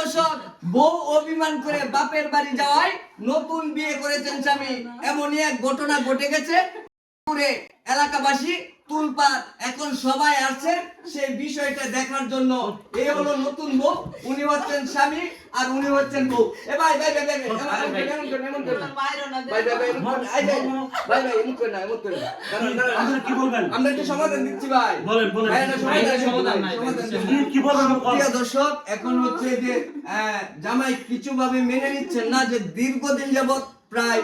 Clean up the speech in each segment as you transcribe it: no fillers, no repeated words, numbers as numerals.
দর্শক, বউ অভিমান করে বাপের বাড়ি যাওয়ায় নতুন বিয়ে করেছেন স্বামী, এমনই এক ঘটনা ঘটে গেছে। পুরে এলাকাবাসী তুলপাত, এখন সবাই আসছে সেই বিষয়টা দেখার জন্য। এই হলো নতুন বউ, উনি হচ্ছেন স্বামী আর উনি হচ্ছেন বউ। এ ভাই ভাই ভাই ভাই এমন করে ভাই ভাই ভাই এমন করে না আপনারা কি বলবেন? আমরা একটু সমাধান দিচ্ছি ভাই। বলেন বলেন। সমাধান কি বলবেন? প্রিয় দর্শক, এখন হচ্ছে যে জামাই কিছু ভাবে মেনে নিচ্ছেন না যে দীর্ঘদিন যাবত প্রায়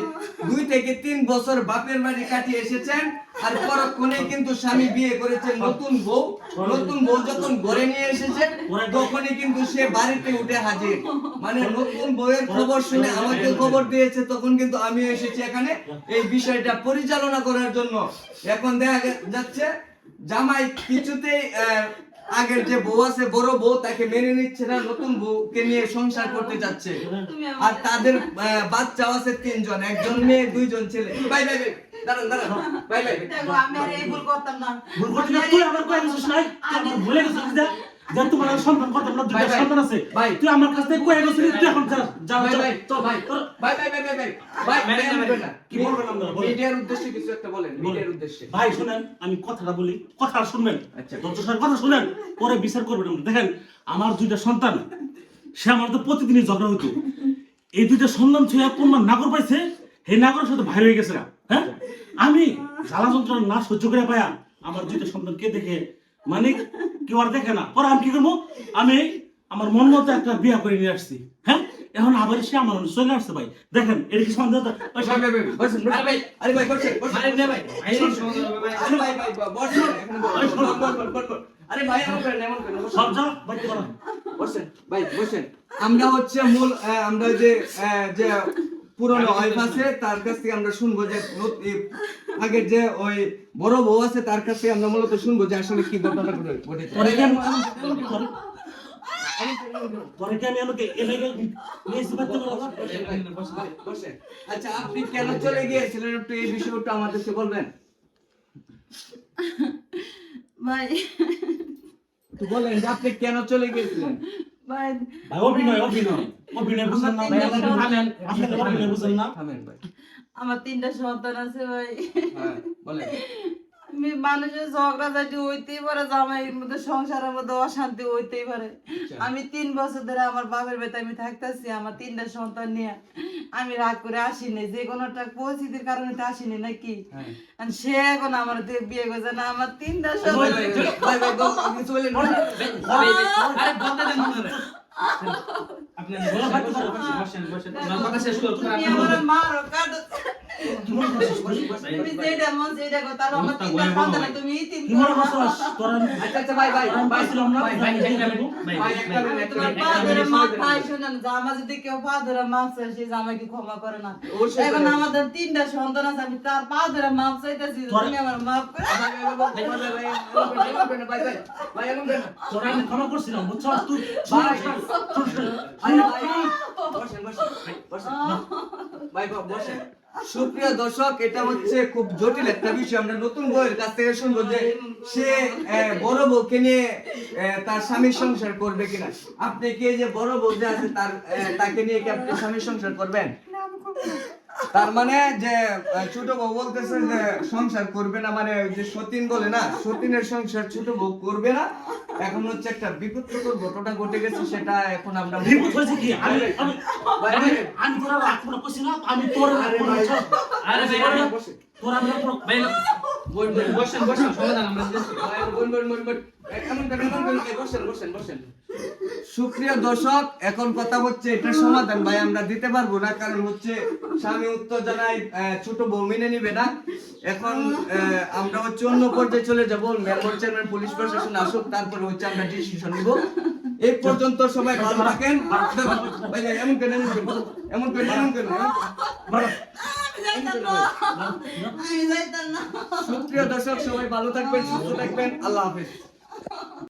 2 থেকে 3 বছর বাপের বাড়ি কাটিয়ে এসেছেন, আর পরক্ষণে কিন্তু স্বামী বিয়ে করেছেন নতুন বউ। নতুন বউ যখন ঘরে নিয়ে এসেছে তখনই কিন্তু সে বাড়িতে উঠে হাজির। মানে নতুন বউয়ের খবর শুনে আমাকে খবর দিয়েছে, তখন কিন্তু আমিও এসেছি এখানে এই বিষয়টা পরিচালনা করার জন্য। এখন দেখা যাচ্ছে জামাই কিছুতেই আগের যে বউ আছে বড় বউ তাকে মেনে নিচ্ছে না, নতুন বউকে নিয়ে সংসার করতে যাচ্ছে। আর তাদের বাচ্চা আছে 3 জন, 1 জন মেয়ে 2 জন ছেলে। ভাই ভাই ভাই দাঁড়ান দাঁড়ান ভাই ভাই দেখো আমি আর এই ভুল করতাম না। ভুল করতে না, তুই আমার কই গেছিস নাই? তুই ভুলে গেছিস যে তোমার সন্তান করতে না, দুটো সন্তান আছে। তুই আমার কাছ থেকে কই গেছিস? তুই এখন যা যা ভাই চল ভাই ভাই ভাই ভাই ভাই ভাই কি বলবেন আপনারা? বলেন। মিডিয়ার উদ্দেশ্যে কিছু একটা বলেন, মিডিয়ার উদ্দেশ্যে। ভাই শুনেন, আমি কথাটা বলি, কথা শুনবেন। আচ্ছা। দর্শকের কথা শুনেন, পরে বিচার করবেন। দেখেন, আমার 2টা সন্তান, সে আমার তো প্রতিদিনই ঝগড়া হইতো। এই 2টা সন্তান ছুঁয়ে কোন নাগর পাইছে, এই নাগরের সাথে ভাই হয়ে গেছে। হ্যাঁ, আমি জ্বালা যন্ত্রণা না সহ্য করে পায়া আমার 2টা সন্তানকে দেখে, মানে কেউ আর দেখে না। পরে আমি কি করবো? আমি আমার মন মতো একটা বিয়া করে নিয়ে আসছি। হ্যাঁ, এখন আবার সে আমার চলে আসছে। ভাই দেখেন, এটা কি সন্দেহ? আরে ভাই বসেন আরে ভাই বসেন আরে ভাই এমন করেন সব যা বাইতে করা। বসেন ভাই বসেন। আমরা হচ্ছে মূল আমরা যে পুরনো ওয়াইফ আছে তার কাছ থেকে আমরা শুনবো যে আগের যে ওই বড় বউ আছে তার কাছ থেকে আমরা মূলত শুনবো যে আসলে কি ঘটনা ঘটেছে। পরে কি আমি আমাকে এলাকায় নিয়েছি বাইতে করা। বসেন। আচ্ছা, আপনি কেন চলে গিয়েছিলেন একটু এই বিষয়টা আমাদেরকে বলবেন? ভাই একটু বলেন যে আপনি কেন চলে গিয়েছিলেন? ভাই ভাই অভিনয় বুঝলেন না ভাই? আপনাদের অভিনয় বুঝলেন না? থামেন ভাই। আমার 3টা সন্তান আছে ভাই। হ্যাঁ বলেন। আমি মানুষের ঝগড়া ঝাঁটি হইতেই পারে, জামাইয়ের মধ্যে সংসারের মধ্যে অশান্তি হইতেই পারে। আমি 3 বছর ধরে আমার বাপের বাড়িতে আমি থাকতেছি আমার 3টা সন্তান নিয়ে। আমি রাগ করে আসিনি, যে কোনো একটা পরিস্থিতির কারণে তো আসিনি নাকি। আর সে এখন আমার দিয়ে বিয়ে করছে না, আমার 3টা সন্তান। ভাই ভাই কিছু বলেন। আরে বলতে দেন না। আপনি বসেন কথা শেষ করুন। তুমি আমার মারো কাটো, তুমি যেটা মন সেটা কথা। আর আমার 3টা সন্তান, তুমি এই 3 কি মনে করছস তোরা? আচ্ছা ভাই ভাই পাইছিলাম না। ভাই একটা মিনিট ফাদারে মাপ পাই শুনেন, জামা যদি কেউ ফাদারে মাপ চায় সে জামাইকে ক্ষমা করে না। এখন আমাদের 3টা সন্তান আছে, আমি তার ফাদারে মাপ চাইতেছি, তুমি আমার মাপ করে। তোরা আমি ক্ষমা করছিলাম, বুঝছস? তুই সুপ্রিয় দর্শক, এটা হচ্ছে খুব জটিল একটা বিষয়। আমরা নতুন বউয়ের কাছ থেকে শুনবো যে সে বড় বউকে নিয়ে তার স্বামীর সংসার করবে কিনা। আপনি কি যে বড় বউ যে আছে তাকে নিয়ে কি আপনি স্বামীর সংসার করবেন? তার মানে যে ছোট বউ বলতেছে যে সংসার করবে না, মানে যে সতীন বলে না, সতীনের সংসার ছোট বউ করবে না। এখন হচ্ছে একটা বিপত্তিকর ঘটনা ঘটে গেছে, সেটা এখন আমরা বিপদ হয়েছে কি? আমি তোরা রাখবো কইছি না, আমি তোর আরে ভাই তোরা ভাই বসেন সমাধান আমরা দিতেছি। সুপ্রিয় দর্শক, এখন কথা হচ্ছে এটা সমাধান ভাই আমরা দিতে পারবো না, কারণ হচ্ছে স্বামী উত্তর জানায় ছোট বউ মেনে নিবে না। এখন আমরা হচ্ছে অন্য পর্যায়ে চলে যাবো, মেয়র চেয়ারম্যান পুলিশ প্রশাসন আসুক, তারপরে হচ্ছে আমরা ডিসিশন নিব। এই পর্যন্ত সবাই ভালো থাকেন। এমন কেন সুপ্রিয় দর্শক, সবাই ভালো থাকবেন, সুস্থ থাকবেন। আল্লাহ হাফেজ।